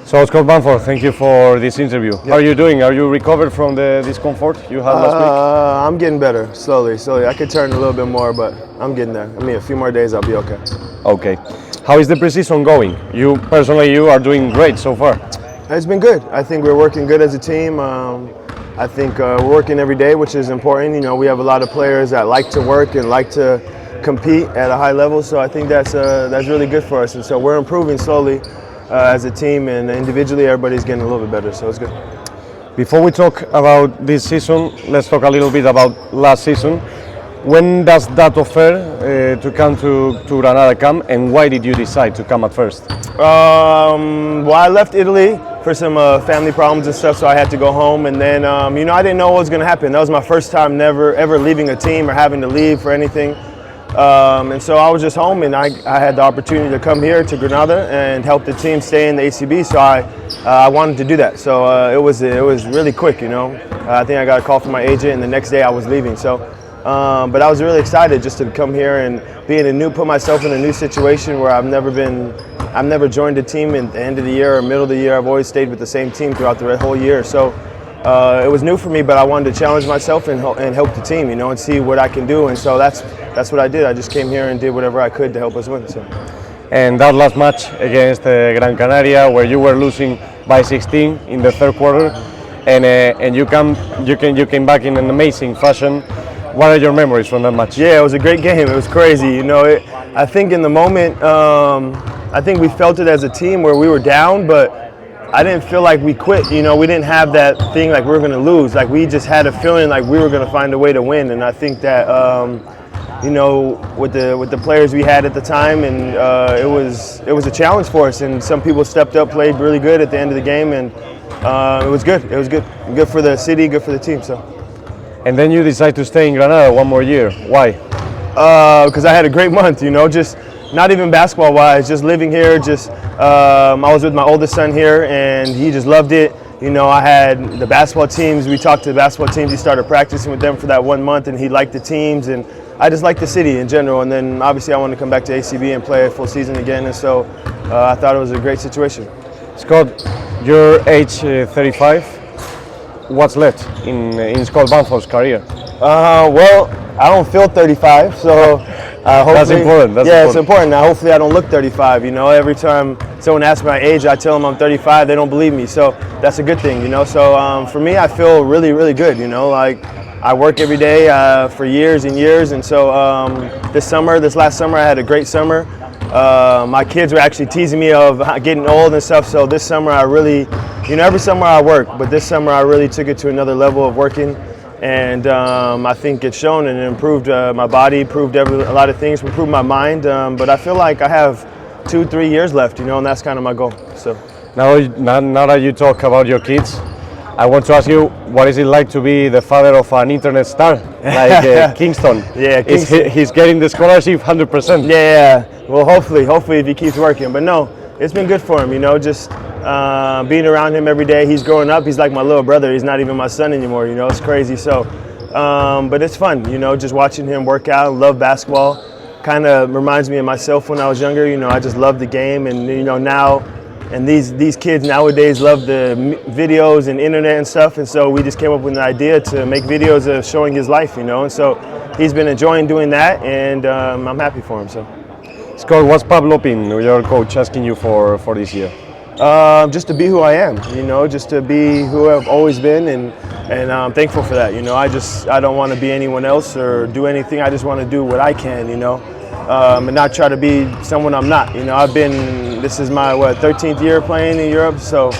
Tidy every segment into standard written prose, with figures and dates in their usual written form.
So Scott Bamforth, thank you for this interview. Yep. How are you doing? Are you recovered from the discomfort you had last week? I'm getting better, slowly. I could turn a little bit more, but I'm getting there. I mean, a few more days, I'll be okay. Okay. How is the preseason going? You personally, you are doing great so far. It's been good. I think we're working good as a team. I think we're working every day, which is important. You know, we have a lot of players that like to work and like to compete at a high level, so I think that's really good for us. And so we're improving slowly as a team, and individually everybody's getting a little bit better, so it's good. Before we talk about this season, let's talk a little bit about last season. When does that offer to come to Granada come, and why did you decide to come at first? Well, I left Italy for some family problems and stuff, so I had to go home, and then you know, I didn't know what was going to happen. That was my first time ever leaving a team or having to leave for anything. And so I was just home, and I had the opportunity to come here to Granada and help the team stay in the ACB, so I wanted to do that. So it was really quick, you know. I think I got a call from my agent, and the next day I was leaving. So, but I was really excited just to come here and put myself in a new situation where I've never joined a team at the end of the year or middle of the year. I've always stayed with the same team throughout the whole year. So it was new for me, but I wanted to challenge myself and help the team, you know, and see what I can do. And so that's what I did. I just came here and did whatever I could to help us win. So. And that last match against Gran Canaria, where you were losing by 16 in the third quarter, and you came back in an amazing fashion. What are your memories from that match? Yeah, it was a great game. It was crazy. You know, I think in the moment, I think we felt it as a team where we were down, but I didn't feel like we quit. You know, we didn't have that thing like we were going to lose. Like we just had a feeling like we were going to find a way to win. And I think that, you know, with the players we had at the time, and it was a challenge for us. And some people stepped up, played really good at the end of the game, and it was good. It was good for the city, good for the team. So. And then you decide to stay in Granada one more year. Why? Because I had a great month, you know, just not even basketball-wise, just living here. I was with my oldest son here, and he just loved it. You know, I had the basketball teams. We talked to the basketball teams. He started practicing with them for that 1 month, and he liked the teams, and I just liked the city in general. And then obviously I wanted to come back to ACB and play a full season again, and so I thought it was a great situation. Scott, you're age 35. What's left in Scott Bamforth's career? Well, I don't feel 35, so that's important. It's important. Now, hopefully I don't look 35, you know. Every time someone asks my age, I tell them I'm 35, they don't believe me, so that's a good thing, you know. So for me, I feel really, really good, you know. Like, I work every day for years and years, and so this last summer, I had a great summer. My kids were actually teasing me of getting old and stuff, so this summer I really, you know, every summer I work, but this summer I really took it to another level of working, and I think it's shown, and it improved my body, improved a lot of things, improved my mind, but I feel like I have 2-3 years left, you know, and that's kind of my goal. So now that you talk about your kids, I want to ask you, what is it like to be the father of an internet star like Kingston? Yeah, Kingston. He's getting the scholarship 100%. Yeah, well, hopefully if he keeps working. But no, it's been good for him, you know, just being around him every day. He's growing up. He's like my little brother. He's not even my son anymore, you know. It's crazy. So, but it's fun, you know, just watching him work out. Love basketball. Kind of reminds me of myself when I was younger. You know, I just love the game, and you know now. And these kids nowadays love the videos and internet and stuff, and so we just came up with an idea to make videos of showing his life, you know, and so he's been enjoying doing that, and I'm happy for him. So, Scott, what's Pablo Pin, your coach, asking you for this year? Just to be who I am, you know, just to be who I've always been, and I'm thankful for that, you know. I don't want to be anyone else or do anything. I just want to do what I can, you know. And not try to be someone I'm not. You know, this is my 13th year playing in Europe, so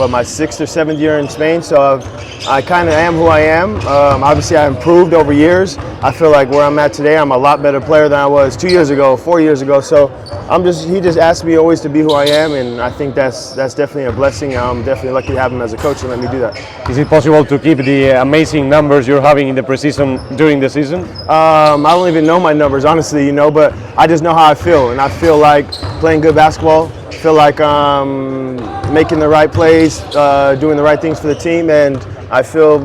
my 6th or 7th year in Spain, so I kind of am who I am. Obviously I improved over years. I feel like where I'm at today, I'm a lot better player than I was 2 years ago, 4 years ago, so he just asked me always to be who I am, and I think that's definitely a blessing. I'm definitely lucky to have him as a coach and let me do that. Is it possible to keep the amazing numbers you're having in the preseason during the season? I don't even know my numbers, honestly, you know, but I just know how I feel, and I feel like playing good basketball, feel like making the right plays, doing the right things for the team, and I feel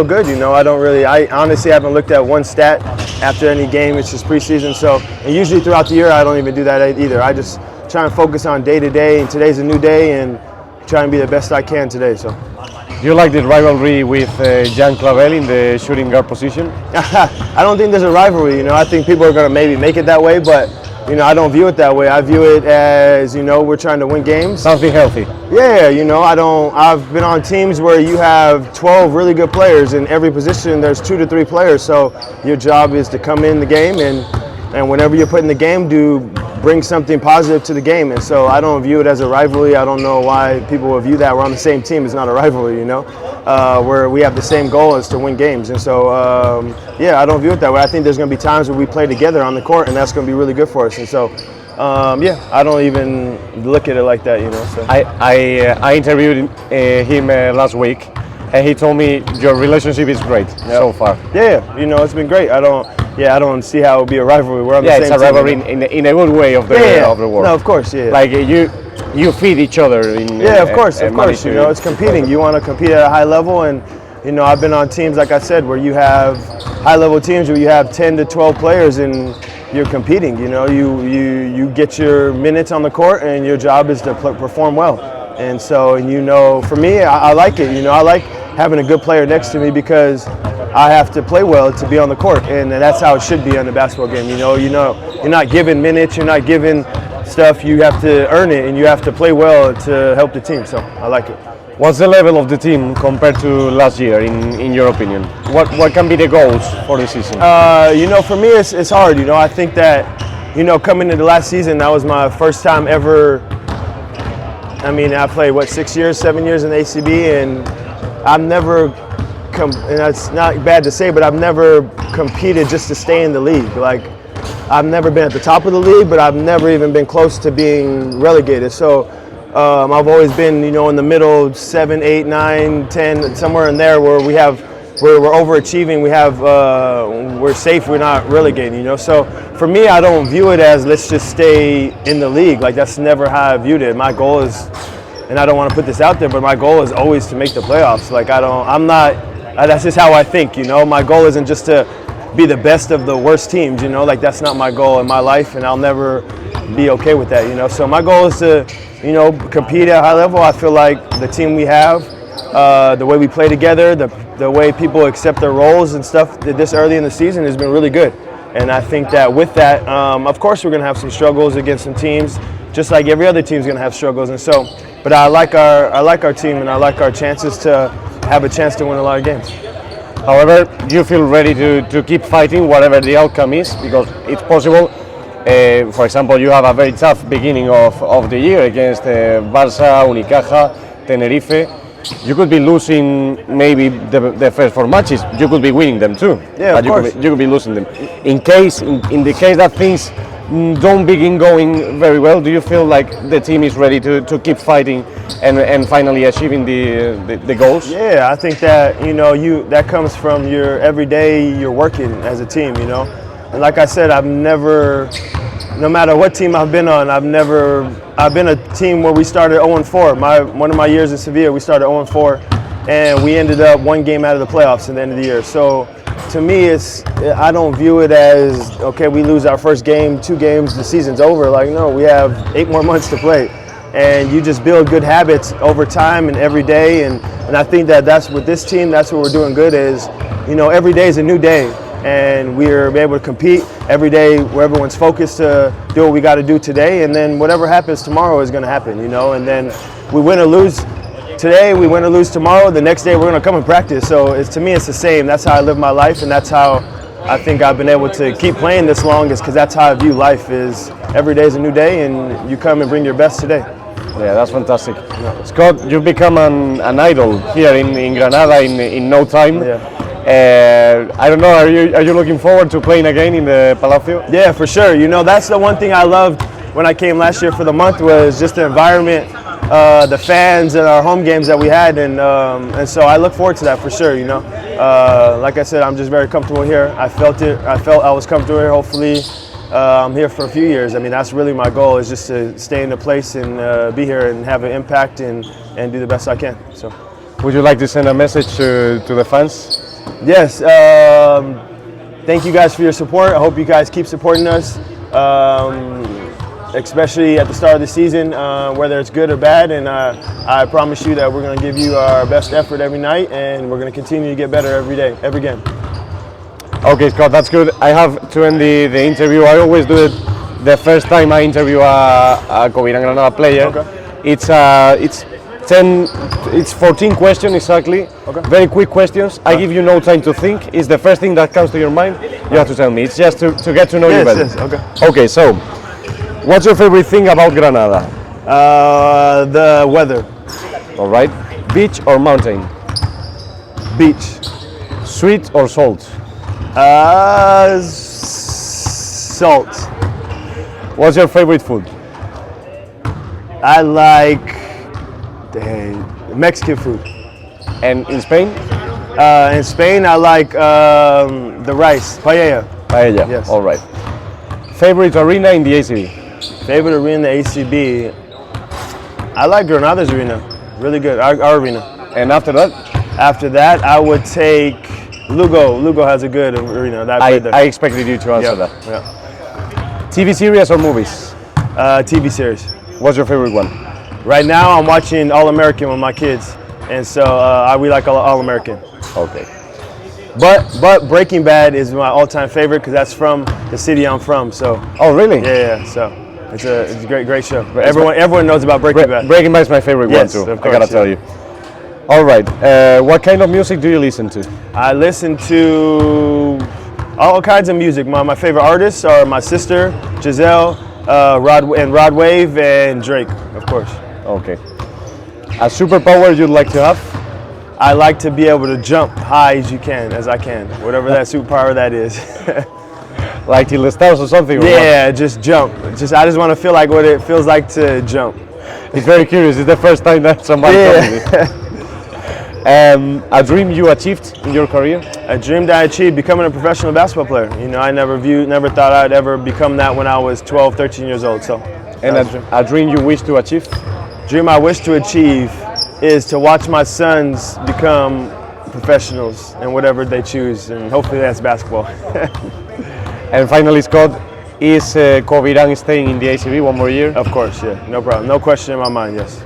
good, you know. I honestly haven't looked at one stat after any game. It's just preseason, so, and usually throughout the year I don't even do that either. I just try and focus on day to day, and today's a new day, and try and be the best I can today. So. Do you like the rivalry with Jan Clavel in the shooting guard position? I don't think there's a rivalry. You know, I think people are going to maybe make it that way, but you know, I don't view it that way. I view it as, you know, we're trying to win games. Something healthy. Yeah, you know, I've been on teams where you have 12 really good players in every position. There's 2 to 3 players, so your job is to come in the game and whenever you're put in the game, bring something positive to the game. And so I don't view it as a rivalry. I don't know why people would view that. We're on the same team. It's not a rivalry, you know, where we have the same goal is to win games. And so, yeah, I don't view it that way. I think there's going to be times where we play together on the court, and that's going to be really good for us. And so, yeah, I don't even look at it like that, you know. So. I interviewed him last week, and he told me your relationship is great so far. Yeah, you know, it's been great. I don't see how it would be a rivalry. We're on the same team. Yeah, it's a rivalry in a good way of the world. No, of course, yeah. Like you feed each other. Of course. You know, it's competing. You want to compete at a high level, and you know, I've been on teams, like I said, where you have high-level teams where you have 10 to 12 players and you're competing. You know, you get your minutes on the court, and your job is to perform well. And so, and you know, for me, I like it. You know, I like having a good player next to me because I have to play well to be on the court, and that's how it should be on a basketball game. You know, you're not given minutes, you're not given stuff. You have to earn it, and you have to play well to help the team. So I like it. What's the level of the team compared to last year, in your opinion? What can be the goals for the season? You know, for me, it's hard. You know, I think that, you know, coming into last season, that was my first time ever. I mean, I played 7 years in the ACB, and I've never. And that's not bad to say, but I've never competed just to stay in the league. Like, I've never been at the top of the league, but I've never even been close to being relegated. So I've always been, you know, in the middle, 7, 8, 9, 10, somewhere in there where we're overachieving. We're safe. We're not relegating. You know, so for me, I don't view it as let's just stay in the league. Like, that's never how I viewed it. My goal is, and I don't want to put this out there, but my goal is always to make the playoffs. Like, I'm not. That's just how I think, you know. My goal isn't just to be the best of the worst teams, you know. Like, that's not my goal in my life, and I'll never be okay with that, you know. So my goal is to, you know, compete at a high level. I feel like the team we have, the way we play together, the way people accept their roles and stuff this early in the season has been really good. And I think that with that, of course, we're going to have some struggles against some teams, just like every other team's going to have struggles. And so, but I like our team, and I like our chances to have a chance to win a lot of games. However, do you feel ready to keep fighting whatever the outcome is? Because it's possible, for example, you have a very tough beginning of the year against Barça, Unicaja, Tenerife. You could be losing maybe the first 4 matches. You could be winning them too. Yeah, but of course. You could be losing them. In the case that things don't begin going very well, do you feel like the team is ready to keep fighting and finally achieving the goals? Yeah, I think that, you know, that comes from your every day you're working as a team, you know. And like I said, I've never, no matter what team I've been on, I've been a team where we started 0-4. One of my years in Sevilla, we started 0-4, and we ended up 1 game out of the playoffs at the end of the year. So to me, I don't view it as, okay, we lose our first game, 2 games, the season's over. Like, no, we have 8 more months to play. And you just build good habits over time and every day. And I think that's with this team, that's what we're doing good is, you know, every day is a new day. And we're able to compete every day where everyone's focused to do what we got to do today. And then whatever happens tomorrow is going to happen, you know. And then we win or lose today, we win or lose tomorrow. The next day we're going to come and practice. So to me, it's the same. That's how I live my life, and that's how I think I've been able to keep playing this long, is because that's how I view life, is every day is a new day, and you come and bring your best today. Yeah, that's fantastic. Yeah. Scott, you've become an idol here in Granada in no time. Yeah. I don't know, are you looking forward to playing again in the Palacio? Yeah, for sure. You know, that's the one thing I loved when I came last year for the month, was just the environment, the fans, and our home games that we had, and so I look forward to that for sure. You know, like I said, I'm just very comfortable here. I felt I was comfortable here. Hopefully, I'm here for a few years. I mean, that's really my goal, is just to stay in the place and be here and have an impact and do the best I can. So, would you like to send a message to the fans? Yes. Thank you guys for your support. I hope you guys keep supporting us. especially at the start of the season, whether it's good or bad. And I promise you that we're going to give you our best effort every night, and we're going to continue to get better every day, every game. Okay, Scott, that's good. I have to end the interview. I always do it the first time I interview a Covirán Granada player. Okay. It's 14 questions exactly. Okay. Very quick questions. I give you no time to think. It's the first thing that comes to your mind. You have to tell me. It's just to get to know you better. Yes, okay. Okay, so what's your favorite thing about Granada? The weather. All right. Beach or mountain? Beach. Sweet or salt? Salt. What's your favorite food? I like Mexican food. And in Spain? In Spain, I like the rice, paella. Paella. Yes. All right. Favorite arena in the ACB? Favorite arena in the ACB? I like Granada's arena. Really good, our arena. And after that? After that, I would take Lugo. Lugo has a good arena. I expected you to answer that. Yeah. TV series or movies? TV series. What's your favorite one? Right now, I'm watching All American with my kids, and so we like All American. Okay. But Breaking Bad is my all-time favorite because that's from the city I'm from. So. Oh, really? Yeah. So it's a great show. Everyone knows about Breaking Bad. Breaking Bad is my favorite one too. Of course, I gotta tell you. All right. What kind of music do you listen to? I listen to all kinds of music. My favorite artists are my sister, Giselle, Rod Wave, and Drake, of course. Okay. A superpower you'd like to have? I like to be able to jump high as I can, whatever that superpower that is. Like till the stars or something? Yeah, just jump. I just want to feel like what it feels like to jump. It's very curious. It's the first time that somebody told me. A dream you achieved in your career? A dream that I achieved, becoming a professional basketball player. You know, I never thought I'd ever become that when I was 12, 13 years old. So. And a dream you wish to achieve? Dream I wish to achieve is to watch my sons become professionals in whatever they choose, and hopefully that's basketball. And finally, Scott, is Covirán staying in the ACB one more year? Of course, yeah, no problem. No question in my mind, yes.